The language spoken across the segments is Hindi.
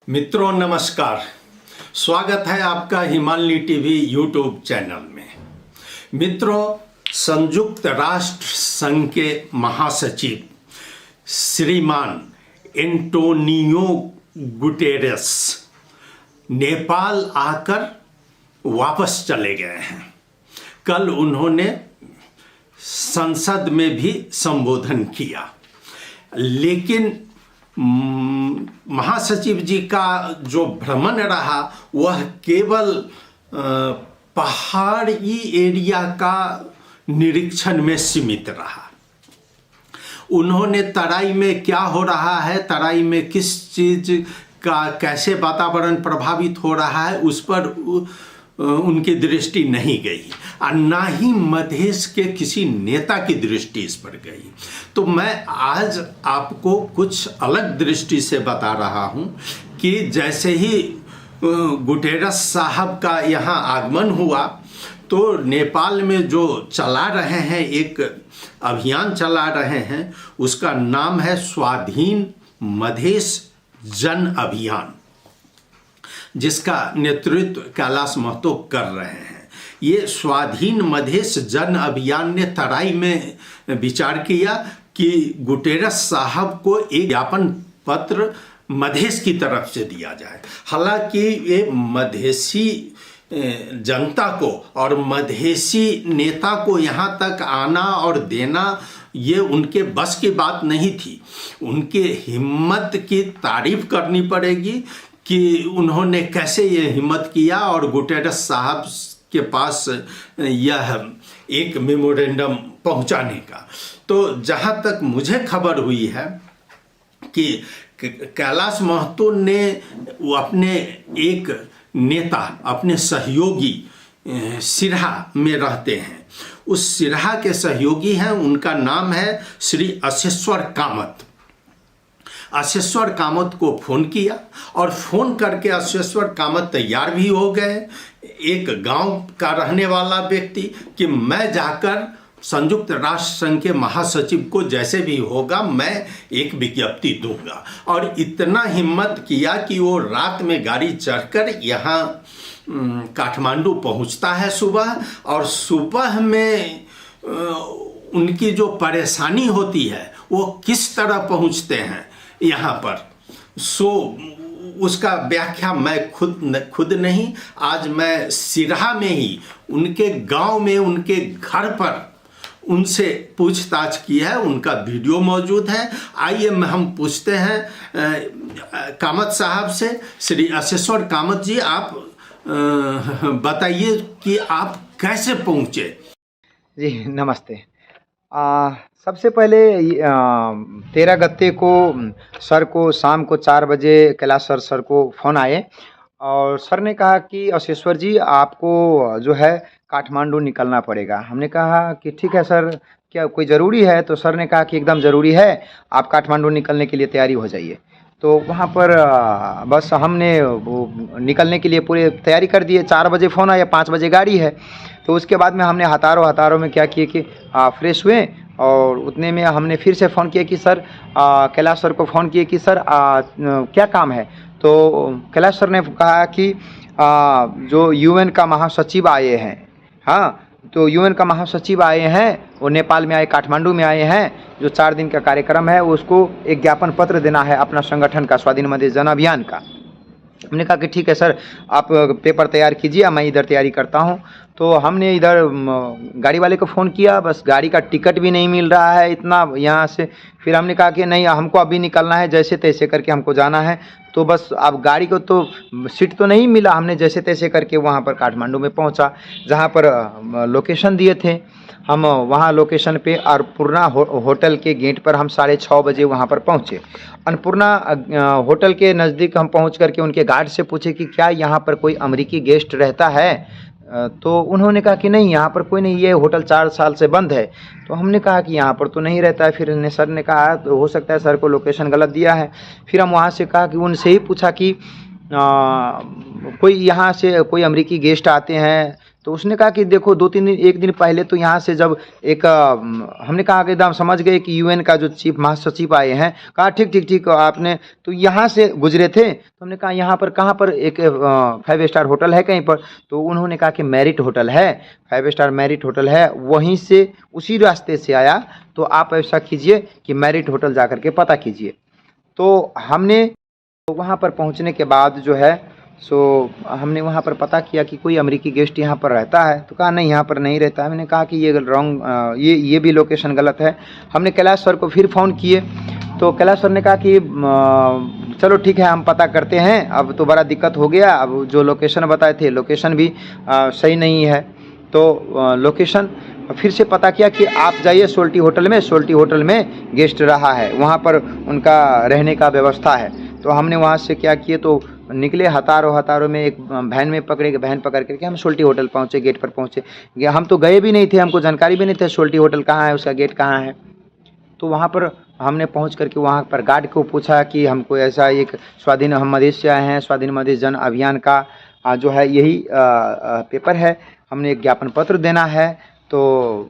मित्रों नमस्कार, स्वागत है आपका हिमालय टीवी यूट्यूब चैनल में। मित्रों, संयुक्त राष्ट्र संघ के महासचिव श्रीमान एंटोनियो गुटेरेस नेपाल आकर वापस चले गए हैं। कल उन्होंने संसद में भी संबोधन किया, लेकिन महासचिव जी का जो भ्रमण रहा वह केवल पहाड़ी एरिया का निरीक्षण में सीमित रहा। उन्होंने तराई में क्या हो रहा है, तराई में किस चीज़ का कैसे वातावरण प्रभावित हो रहा है, उस पर उनकी दृष्टि नहीं गई और ना ही मधेश के किसी नेता की दृष्टि इस पर गई। तो मैं आज आपको कुछ अलग दृष्टि से बता रहा हूं कि जैसे ही गुटेरस साहब का यहाँ आगमन हुआ तो नेपाल में जो चला रहे हैं, एक अभियान चला रहे हैं, उसका नाम है स्वाधीन मधेश जन अभियान, जिसका नेतृत्व कैलाश महतो कर रहे हैं। ये स्वाधीन मधेश जन अभियान ने तराई में विचार किया कि गुटेरस साहब को एक ज्ञापन पत्र मधेश की तरफ से दिया जाए। हालांकि ये मधेसी जनता को और मधेसी नेता को यहाँ तक आना और देना ये उनके बस की बात नहीं थी। उनके हिम्मत की तारीफ करनी पड़ेगी कि उन्होंने कैसे ये हिम्मत किया और गुटेरस साहब के पास यह एक मेमोरेंडम पहुंचाने का। तो जहां तक मुझे खबर हुई है कि कैलाश महतो ने वो अपने एक नेता, अपने सहयोगी सिरहा में रहते हैं, उस सिरहा के सहयोगी हैं, उनका नाम है श्री अशेश्वर कामत। अशेश्वर कामत को फ़ोन किया और फ़ोन करके अशेश्वर कामत तैयार भी हो गए, एक गांव का रहने वाला व्यक्ति, कि मैं जाकर संयुक्त राष्ट्र संघ के महासचिव को जैसे भी होगा मैं एक विज्ञप्ति दूंगा। और इतना हिम्मत किया कि वो रात में गाड़ी चढ़कर यहाँ काठमांडू पहुँचता है सुबह, और सुबह में उनकी जो परेशानी होती है वो किस तरह पहुँचते हैं यहाँ पर, सो उसका व्याख्या मैं खुद नहीं, आज मैं सिरहा में ही उनके गांव में उनके घर पर उनसे पूछताछ की है, उनका वीडियो मौजूद है। आइए हम पूछते हैं कामत साहब से। श्री अशेश्वर कामत जी, आप बताइए कि आप कैसे पहुँचे। जी नमस्ते। सबसे पहले 13 गत्ते को सर को शाम को 4 बजे कैलाश सर को फ़ोन आए और सर ने कहा कि अशेश्वर जी आपको जो है काठमांडू निकलना पड़ेगा। हमने कहा कि ठीक है सर, क्या कोई ज़रूरी है? तो सर ने कहा कि एकदम ज़रूरी है, आप काठमांडू निकलने के लिए तैयारी हो जाइए। तो वहाँ पर बस हमने निकलने के लिए पूरी तैयारी कर दिए। 4 बजे फ़ोन आया, 5 बजे गाड़ी है। तो उसके बाद में हमने हतारों में क्या किए कि फ्रेश हुए और उतने में हमने फिर से फ़ोन किया कि सर कैलाश सर को फ़ोन किए कि सर क्या काम है। तो कैलाश सर ने कहा कि जो यूएन का महासचिव आए हैं, हाँ, तो यूएन का महासचिव आए हैं, वो नेपाल में आए, काठमांडू में आए हैं, जो 4 दिन का कार्यक्रम है उसको एक ज्ञापन पत्र देना है अपना संगठन का, स्वाधीन मधेश जन अभियान का। हमने कहा कि ठीक है सर, आप पेपर तैयार कीजिए, मैं इधर तैयारी करता हूँ। तो हमने इधर गाड़ी वाले को फ़ोन किया, बस गाड़ी का टिकट भी नहीं मिल रहा है इतना यहाँ से। फिर हमने कहा कि नहीं, हमको अभी निकलना है, जैसे तैसे करके हमको जाना है। तो बस अब गाड़ी को तो सीट तो नहीं मिला, हमने जैसे तैसे करके वहाँ पर काठमांडू में पहुँचा, जहाँ पर लोकेशन दिए थे। हम वहाँ लोकेशन पे अन्नपूर्णा होटल के गेट पर हम 6:30 बजे वहाँ पर पहुँचे। अन्नपूर्णा होटल के नज़दीक हम पहुँच करके उनके गार्ड से पूछे कि क्या यहाँ पर कोई अमेरिकी गेस्ट रहता है? तो उन्होंने कहा कि नहीं, यहाँ पर कोई नहीं, ये होटल 4 साल से बंद है। तो हमने कहा कि यहाँ पर तो नहीं रहता है। फिर सर ने कहा तो हो सकता है सर को लोकेशन गलत दिया है। फिर हम वहाँ से कहा कि उनसे ही पूछा कि कोई यहाँ से कोई अमेरिकी गेस्ट आते हैं तो उसने कहा कि देखो 2-3 दिन, एक दिन पहले तो यहाँ से जब एक हमने कहा कि एकदम समझ गए कि यूएन का जो चीफ महासचिव आए हैं। कहा ठीक ठीक ठीक, आपने तो यहाँ से गुजरे थे? तो हमने कहा यहाँ पर कहाँ पर एक 5 स्टार होटल है कहीं पर? तो उन्होंने कहा कि मैरिट होटल है, 5 स्टार मैरिट होटल है, वहीं से उसी रास्ते से आया। तो आप ऐसा कीजिए कि मैरिट होटल जा कर के पता कीजिए। तो हमने वहाँ पर पहुँचने के बाद जो है सो हमने वहाँ पर पता किया कि कोई अमेरिकी गेस्ट यहाँ पर रहता है। तो कहा नहीं, यहाँ पर नहीं रहता है। मैंने कहा कि ये रॉन्ग, ये भी लोकेशन गलत है। हमने कैलाश सर को फिर फ़ोन किए तो कैलाश सर ने कहा कि चलो ठीक है, हम पता करते हैं। अब तो बड़ा दिक्कत हो गया, अब जो लोकेशन बताए थे लोकेशन भी सही नहीं है। तो लोकेशन फिर से पता किया कि आप जाइए सोल्टी होटल में, सोल्टी होटल में गेस्ट रहा है, वहाँ पर उनका रहने का व्यवस्था है। तो हमने वहाँ से क्या किए, तो निकले हतारों में, एक वैन में पकड़े, वैन पकड़ करके हम सोल्टी होटल पहुँचे, गेट पर पहुँचे। हम तो गए भी नहीं थे, हमको जानकारी भी नहीं था सोल्टी होटल कहाँ है, उसका गेट कहाँ है। तो वहाँ पर हमने पहुँच करके वहाँ पर गार्ड को पूछा कि हमको ऐसा एक स्वाधीन, हम मधेश से आए हैं, स्वाधीन मधेश जन अभियान का जो है यही पेपर है, हमने एक ज्ञापन पत्र देना है, तो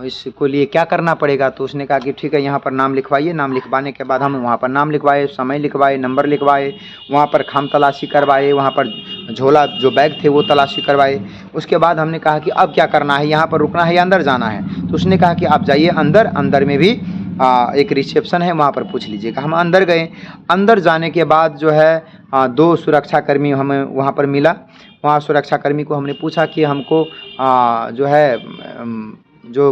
इसको लिए क्या करना पड़ेगा? तो उसने कहा कि ठीक है, यहाँ पर नाम लिखवाइए। नाम लिखवाने के बाद हम वहाँ पर नाम लिखवाए, समय लिखवाए, नंबर लिखवाए, वहाँ पर खाम तलाशी करवाए, वहाँ पर झोला जो बैग थे वो तलाशी करवाए। उसके बाद हमने कहा कि अब क्या करना है, यहाँ पर रुकना है या अंदर जाना है? तो उसने कहा कि आप जाइए अंदर, अंदर में भी एक रिसेप्शन है, वहाँ पर पूछ लीजिएगा। हम अंदर गए। अंदर जाने के बाद जो है 2 सुरक्षाकर्मी हमें वहाँ पर मिला। वहाँ सुरक्षाकर्मी को हमने पूछा कि हमको जो है जो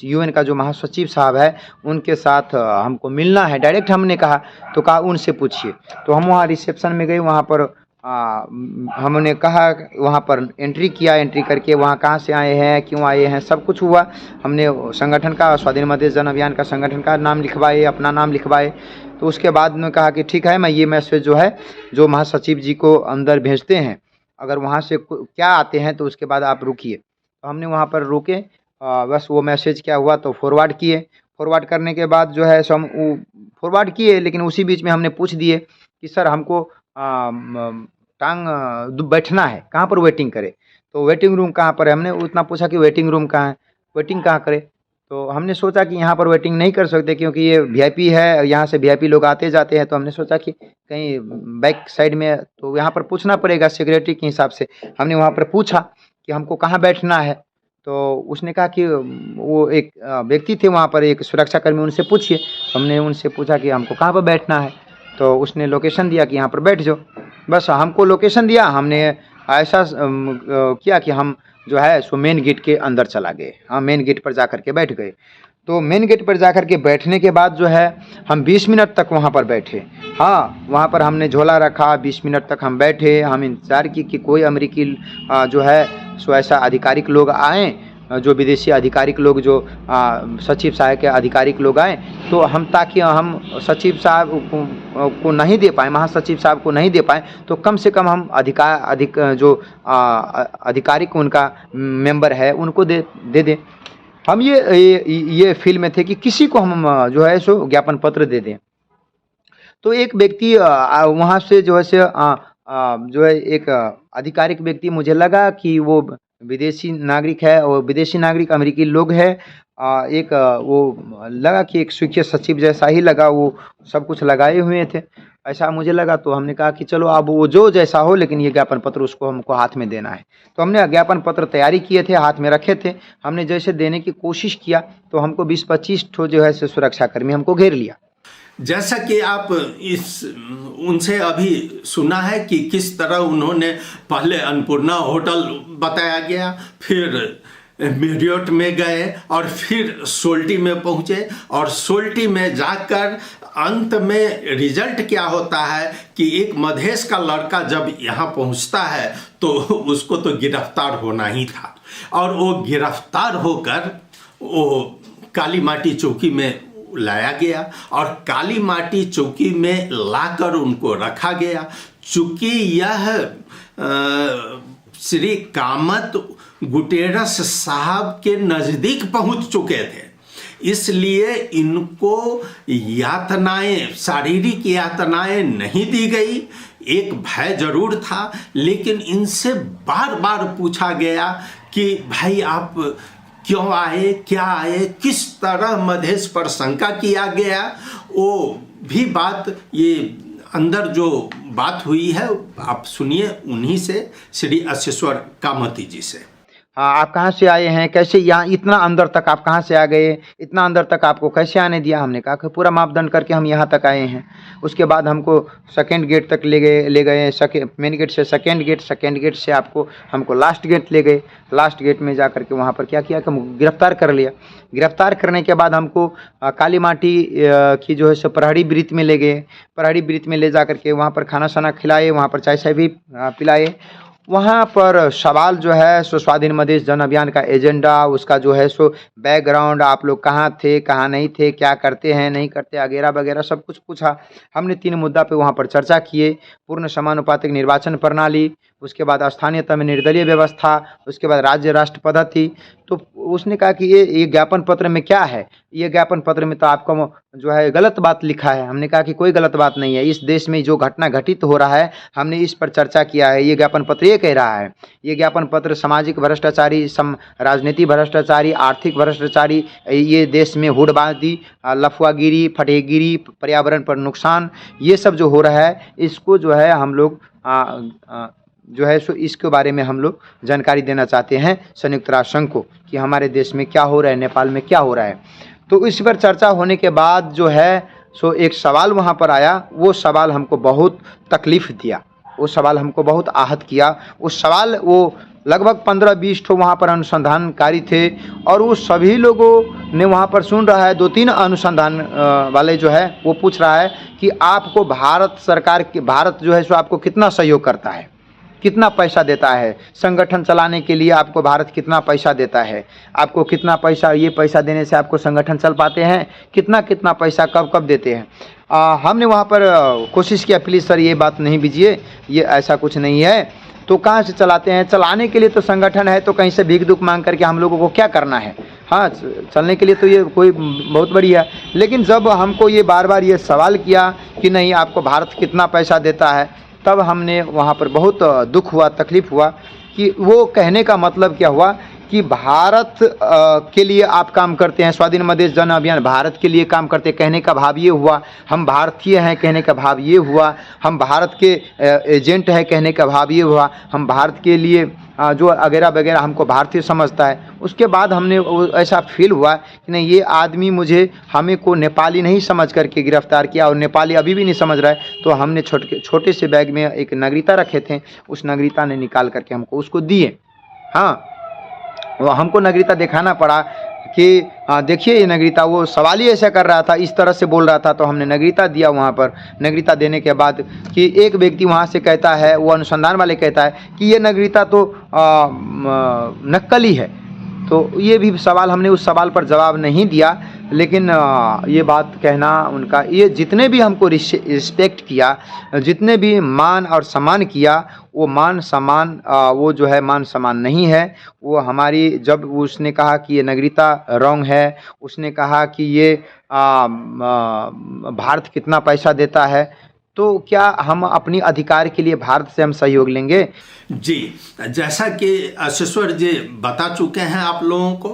यूएन का जो महासचिव साहब है उनके साथ हमको मिलना है डायरेक्ट, हमने कहा। तो कहा उनसे पूछिए। तो हम वहाँ रिसेप्शन में गए, वहाँ पर हमने कहा, वहाँ पर एंट्री किया। एंट्री करके वहाँ कहाँ से आए हैं, क्यों आए हैं, सब कुछ हुआ। हमने संगठन का, स्वाधीन मधेश जन अभियान का संगठन का नाम लिखवाए, अपना नाम लिखवाए। तो उसके बाद में कहा कि ठीक है, मैं ये मैसेज जो है जो महासचिव जी को अंदर भेजते हैं, अगर वहाँ से क्या आते हैं तो उसके बाद आप रुकिए। तो हमने वहाँ पर रुके, बस वो मैसेज क्या हुआ तो फॉरवर्ड किए। फॉरवर्ड करने के बाद जो है सो हम फॉरवर्ड किए, लेकिन उसी बीच में हमने पूछ दिए कि सर हमको टांग बैठना है, कहाँ पर वेटिंग करें? तो वेटिंग रूम कहाँ पर है? हमने उतना पूछा कि वेटिंग रूम कहाँ है, वेटिंग कहाँ करें? तो हमने सोचा कि यहाँ पर वेटिंग नहीं कर सकते क्योंकि ये वीआईपी है, यहाँ से वीआईपी लोग आते जाते हैं। तो हमने सोचा कि कहीं बैक साइड में, तो यहाँ पर पूछना पड़ेगा सिक्योरिटी के हिसाब से। हमने वहाँ पर पूछा कि हमको कहाँ बैठना है। तो उसने कहा कि वो एक व्यक्ति थे वहाँ पर, एक सुरक्षाकर्मी, उनसे पूछिए। हमने उनसे पूछा कि हमको कहाँ पर बैठना है। तो उसने लोकेशन दिया कि यहाँ पर बैठ जाओ। बस हमको लोकेशन दिया, हमने ऐसा किया कि हम जो है सो मेन गेट के अंदर चला गए। हाँ, मेन गेट पर जा कर के बैठ गए। तो मेन गेट पर जा कर के बैठने के बाद जो है हम 20 मिनट तक वहाँ पर बैठे। हाँ, वहाँ पर हमने झोला रखा, 20 मिनट तक हम बैठे। हम इंतज़ार की कि कोई अमेरिकी जो है सो ऐसा आधिकारिक लोग आएँ, जो विदेशी आधिकारिक लोग, जो सचिव साहब के आधिकारिक लोग आए। तो हम, ताकि हम सचिव साहब को नहीं दे पाए, महासचिव साहब को नहीं दे पाए, तो कम से कम हम जो आधिकारिक उनका मेंबर है उनको दे दें। हम ये फील में थे कि किसी को हम जो है सो ज्ञापन पत्र दे दें। तो एक व्यक्ति वहाँ से जो है से जो है एक आधिकारिक व्यक्ति, मुझे लगा कि वो विदेशी नागरिक है, और विदेशी नागरिक अमेरिकी लोग है। एक वो लगा कि एक मुख्य सचिव जैसा ही लगा, वो सब कुछ लगाए हुए थे, ऐसा मुझे लगा। तो हमने कहा कि चलो अब वो जो जैसा हो, लेकिन ये ज्ञापन पत्र उसको हमको हाथ में देना है। तो हमने ज्ञापन पत्र तैयारी किए थे, हाथ में रखे थे। हमने जैसे देने की कोशिश किया तो हमको 20-25 ठो जो है सुरक्षाकर्मी हमको घेर लिया। जैसा कि आप उनसे अभी सुना है कि किस तरह उन्होंने पहले अन्नपूर्णा होटल बताया गया, फिर मेरियट में गए, और फिर सोल्टी में पहुंचे, और सोल्टी में जाकर अंत में रिजल्ट क्या होता है कि एक मधेश का लड़का जब यहाँ पहुँचता है तो उसको तो गिरफ्तार होना ही था, और वो गिरफ्तार होकर वो काली माटी चौकी में लाया गया, और काली माटी चौकी में लाकर उनको रखा गया। चूंकि यह श्री कामत गुटेरस साहब के नज़दीक पहुंच चुके थे, इसलिए इनको यातनाएं, शारीरिक यातनाएं नहीं दी गई। एक भय जरूर था, लेकिन इनसे बार बार पूछा गया कि भाई आप क्यों आए, क्या आए, किस तरह मधेश पर शंका किया गया, वो भी बात ये अंदर जो बात हुई है आप सुनिए उन्हीं से, श्री अशेश्वर कामती जी से। हाँ, आप कहाँ से आए हैं, कैसे यहाँ इतना अंदर तक आप कहाँ से आ गए, इतना अंदर तक आपको कैसे आने दिया? हमने कहा कि पूरा मापदंड करके हम यहाँ तक आए हैं। उसके बाद हमको सेकंड गेट तक ले गए मेन गेट से सेकंड गेट से हमको लास्ट गेट ले गए। लास्ट गेट में जा करके वहाँ पर क्या किया कि हमको गिरफ्तार कर लिया। गिरफ्तार करने के बाद हमको काली माटी की जो है सो प्रहरी वृत्त में ले गए। प्रहरी वृत्त में ले जा करके वहाँ पर खाना साना खिलाए, वहाँ पर चाय शाय भी पिलाए। वहाँ पर सवाल जो है सो स्वाधीन मधेश जन अभियान का एजेंडा, उसका जो है सो बैकग्राउंड, आप लोग कहाँ थे, कहाँ नहीं थे, क्या करते हैं नहीं करते, वगैरह वगैरह सब कुछ पूछा। हमने 3 मुद्दा पे वहाँ पर चर्चा किए। पूर्ण समानुपातिक निर्वाचन प्रणाली, उसके बाद स्थानीयतः में निर्दलीय व्यवस्था, उसके बाद राज्य राष्ट्र पद्धति। तो उसने कहा कि ये ज्ञापन पत्र में क्या है, ये ज्ञापन पत्र में तो आपका जो है गलत बात लिखा है। हमने कहा कि कोई गलत बात नहीं है, इस देश में जो घटना घटित हो रहा है हमने इस पर चर्चा किया है। ये ज्ञापन पत्र ये कह रहा है, ये ज्ञापन पत्र सामाजिक भ्रष्टाचारी, राजनीतिक भ्रष्टाचारी, आर्थिक भ्रष्टाचारी, ये देश में हुड़बाजी, लफुआगिरी, फटेगिरी, पर्यावरण पर नुकसान, ये सब जो हो रहा है इसको जो है हम लोग जो है सो इसके बारे में हम लोग जानकारी देना चाहते हैं संयुक्त राष्ट्र संघ को कि हमारे देश में क्या हो रहा है, नेपाल में क्या हो रहा है। तो इस पर चर्चा होने के बाद जो है सो एक सवाल वहाँ पर आया। वो सवाल हमको बहुत तकलीफ़ दिया, वो सवाल हमको बहुत आहत किया। उस सवाल वो लगभग 15-20 ठो वहाँ पर अनुसंधानकारी थे और वो सभी लोगों ने वहाँ पर सुन रहा है। 2-3 अनुसंधान वाले जो है वो पूछ रहा है कि आपको भारत सरकार के, भारत जो है सो आपको कितना सहयोग करता है, कितना पैसा देता है संगठन चलाने के लिए, आपको भारत कितना पैसा देता है, आपको कितना पैसा, ये पैसा देने से आपको संगठन चल पाते हैं, कितना कितना पैसा कब कब देते हैं। हमने वहाँ पर कोशिश किया, प्लीज़ सर ये बात नहीं बीजिए, ये ऐसा कुछ नहीं है। तो कहाँ से चलाते हैं, चलाने के लिए तो संगठन है, तो कहीं से भीख दुख मांग करके हम लोगों को क्या करना है। हाँ, चलने के लिए तो ये कोई बहुत बढ़िया। लेकिन जब हमको ये बार बार ये सवाल किया कि नहीं आपको भारत कितना पैसा देता है, तब हमने वहाँ पर बहुत दुख हुआ, तकलीफ़ हुआ कि वो कहने का मतलब क्या हुआ कि भारत के लिए आप काम करते हैं, स्वाधीन मधेश जन अभियान भारत के लिए काम करते हैं, कहने का भाव ये हुआ। हम भारतीय हैं कहने का भाव ये हुआ। हम भारत के एजेंट हैं कहने का भाव ये हुआ। हम भारत के लिए जो वगैरह वगैरह हमको भारतीय समझता है। उसके बाद हमने ऐसा फील हुआ कि नहीं, ये आदमी हमें को नेपाली नहीं समझ करके गिरफ्तार किया और नेपाली अभी भी नहीं समझ रहा है। तो हमने छोटे से बैग में एक नागरिकता रखे थे, उस नागरिकता ने निकाल करके हमको उसको दिए। हाँ, वो हमको नागरिकता दिखाना पड़ा कि देखिए ये नागरिकता, वो सवाल ही ऐसा कर रहा था, इस तरह से बोल रहा था, तो हमने नागरिकता दिया। वहाँ पर नागरिकता देने के बाद कि एक व्यक्ति वहाँ से कहता है, वो अनुसंधान वाले कहता है कि ये नागरिकता तो नक्कली है। तो ये भी सवाल, हमने उस सवाल पर जवाब नहीं दिया। लेकिन ये बात कहना उनका, ये जितने भी हमको रिस्पेक्ट किया, जितने भी मान और सम्मान किया, वो मान सम्मान वो जो है मान सम्मान नहीं है। वो हमारी, जब उसने कहा कि ये नागरिकता रॉन्ग है, उसने कहा कि ये भारत कितना पैसा देता है, तो क्या हम अपनी अधिकार के लिए भारत से हम सहयोग लेंगे? जी, जैसा कि अशेश्वर जी बता चुके हैं आप लोगों को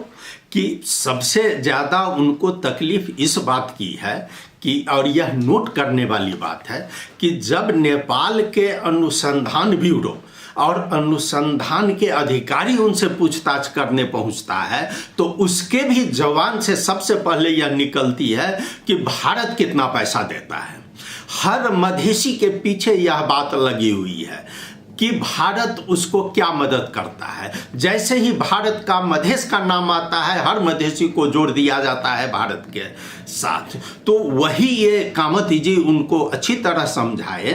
कि सबसे ज़्यादा उनको तकलीफ इस बात की है कि, और यह नोट करने वाली बात है कि जब नेपाल के अनुसंधान ब्यूरो और अनुसंधान के अधिकारी उनसे पूछताछ करने पहुंचता है, तो उसके भी जवान से सबसे पहले यह निकलती है कि भारत कितना पैसा देता है। हर मधेसी के पीछे यह बात लगी हुई है कि भारत उसको क्या मदद करता है। जैसे ही भारत का, मधेश का नाम आता है, हर मधेसी को जोड़ दिया जाता है भारत के साथ। तो वही ये कामती जी उनको अच्छी तरह समझाए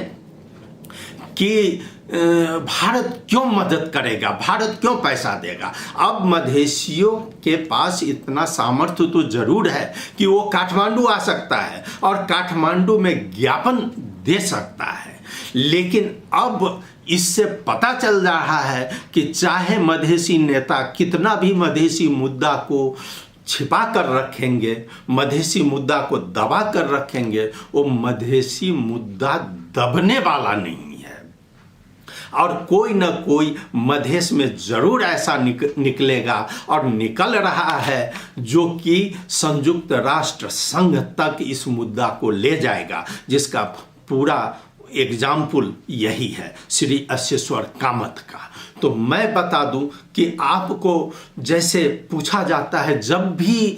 कि भारत क्यों मदद करेगा, भारत क्यों पैसा देगा। अब मधेसियों के पास इतना सामर्थ्य तो जरूर है कि वो काठमांडू आ सकता है और काठमांडू में ज्ञापन दे सकता है। लेकिन अब इससे पता चल रहा है कि चाहे मधेसी नेता कितना भी मधेसी मुद्दा को छिपा कर रखेंगे, मधेसी मुद्दा को दबा कर रखेंगे, वो मधेसी मुद्दा दबने वाला नहीं है। और कोई न कोई मधेश में ज़रूर ऐसा निकलेगा और निकल रहा है जो कि संयुक्त राष्ट्र संघ तक इस मुद्दा को ले जाएगा, जिसका पूरा एग्जाम्पल यही है श्री अशेश्वर कामत का। तो मैं बता दूं कि आपको जैसे पूछा जाता है, जब भी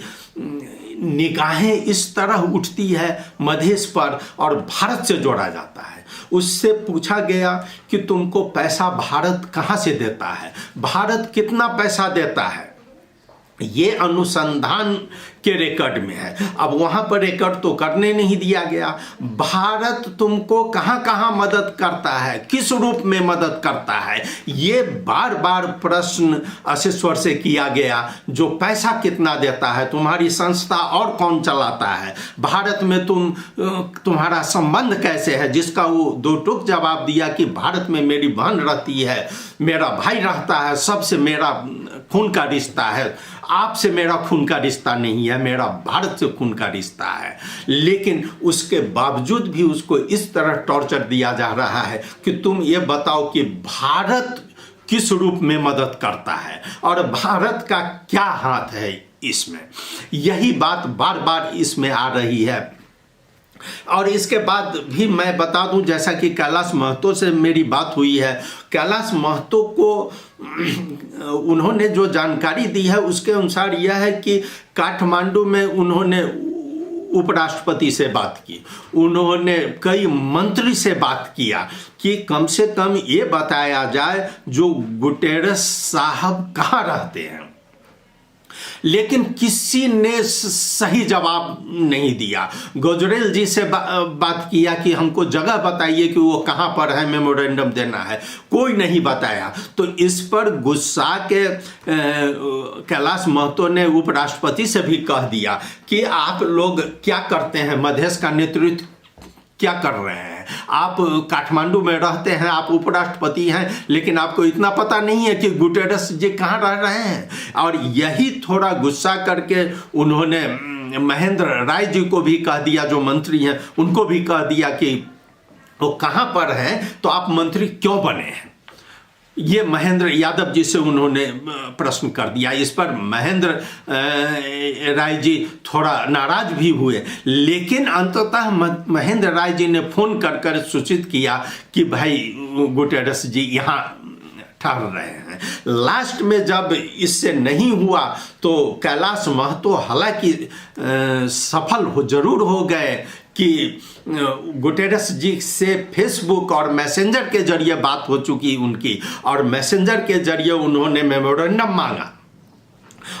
निगाहें इस तरह उठती है मधेश पर और भारत से जोड़ा जाता है, उससे पूछा गया कि तुमको पैसा भारत कहाँ से देता है, भारत कितना पैसा देता है, ये अनुसंधान के रिकॉर्ड में है। अब वहाँ पर रिकॉर्ड तो करने नहीं दिया गया। भारत तुमको कहाँ कहाँ मदद करता है, किस रूप में मदद करता है, ये बार बार प्रश्न अशेश्वर से किया गया। जो पैसा कितना देता है, तुम्हारी संस्था और कौन चलाता है, भारत में तुम्हारा संबंध कैसे है, जिसका वो दो टूक जवाब दिया कि भारत में मेरी बहन रहती है, मेरा भाई रहता है, सबसे मेरा खून का रिश्ता है, आपसे मेरा खून का रिश्ता नहीं है, मेरा भारत से खून का रिश्ता है। लेकिन उसके बावजूद भी उसको इस तरह टॉर्चर दिया जा रहा है कि तुम ये बताओ कि भारत किस रूप में मदद करता है और भारत का क्या हाथ है इसमें। यही बात बार बार इसमें आ रही है। और इसके बाद भी मैं बता दूं, जैसा कि कैलाश महतो से मेरी बात हुई है, कैलाश महतो को उन्होंने जो जानकारी दी है उसके अनुसार यह है कि काठमांडू में उन्होंने उपराष्ट्रपति से बात की, उन्होंने कई मंत्री से बात किया कि कम से कम ये बताया जाए जो गुटेरस साहब कहाँ रहते हैं, लेकिन किसी ने सही जवाब नहीं दिया। गुजरेल जी से बात किया कि हमको जगह बताइए कि वो कहाँ पर है, मेमोरेंडम देना है, कोई नहीं बताया। तो इस पर गुस्सा के कैलाश महतो ने उपराष्ट्रपति से भी कह दिया कि आप लोग क्या करते हैं, मधेश का नेतृत्व क्या कर रहे हैं, आप काठमांडू में रहते हैं, आप उपराष्ट्रपति हैं, लेकिन आपको इतना पता नहीं है कि गुटेरस जी कहाँ रह रहे हैं। और यही थोड़ा गुस्सा करके उन्होंने महेंद्र राय जी को भी कह दिया, जो मंत्री हैं उनको भी कह दिया कि वो कहाँ पर हैं तो आप मंत्री क्यों बने हैं। ये महेंद्र यादव जी से उन्होंने प्रश्न कर दिया। इस पर महेंद्र राय जी थोड़ा नाराज भी हुए, लेकिन अंततः महेंद्र राय जी ने फोन कर कर सूचित किया कि भाई गुटेरस जी यहाँ ठहर रहे हैं। लास्ट में जब इससे नहीं हुआ तो कैलाश महतो हालांकि सफल जरूर हो गए कि गुटेरस जी से फेसबुक और मैसेंजर के जरिए बात हो चुकी उनकी, और मैसेंजर के जरिए उन्होंने मेमोरेंडम मांगा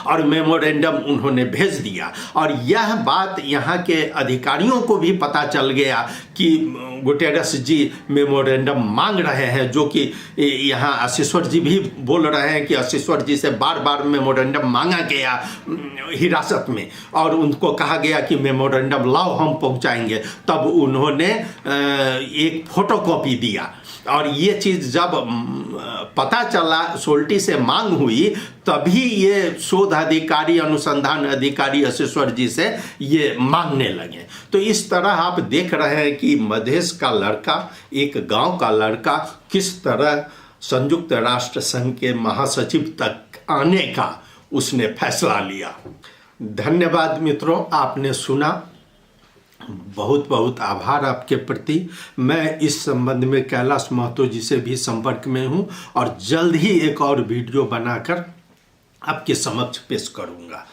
और मेमोरेंडम उन्होंने भेज दिया। और यह बात यहाँ के अधिकारियों को भी पता चल गया कि गुटेरस जी मेमोरेंडम मांग रहे हैं, जो कि यहाँ अशेश्वर जी भी बोल रहे हैं कि अशेश्वर जी से बार बार मेमोरेंडम मांगा गया हिरासत में, और उनको कहा गया कि मेमोरेंडम लाओ हम पहुँचाएंगे। तब उन्होंने एक फोटोकॉपी दिया, और ये चीज़ जब पता चला, सोल्टी से मांग हुई, तभी ये शोध अधिकारी, अनुसंधान अधिकारी अशेश्वर जी से ये मांगने लगे। तो इस तरह आप देख रहे हैं कि मधेश का लड़का, एक गांव का लड़का, किस तरह संयुक्त राष्ट्र संघ के महासचिव तक आने का उसने फैसला लिया। धन्यवाद मित्रों, आपने सुना। बहुत बहुत आभार आपके प्रति। मैं इस संबंध में कैलाश महतो जी से भी संपर्क में हूं और जल्द ही एक और वीडियो बनाकर आपके समक्ष पेश करूंगा।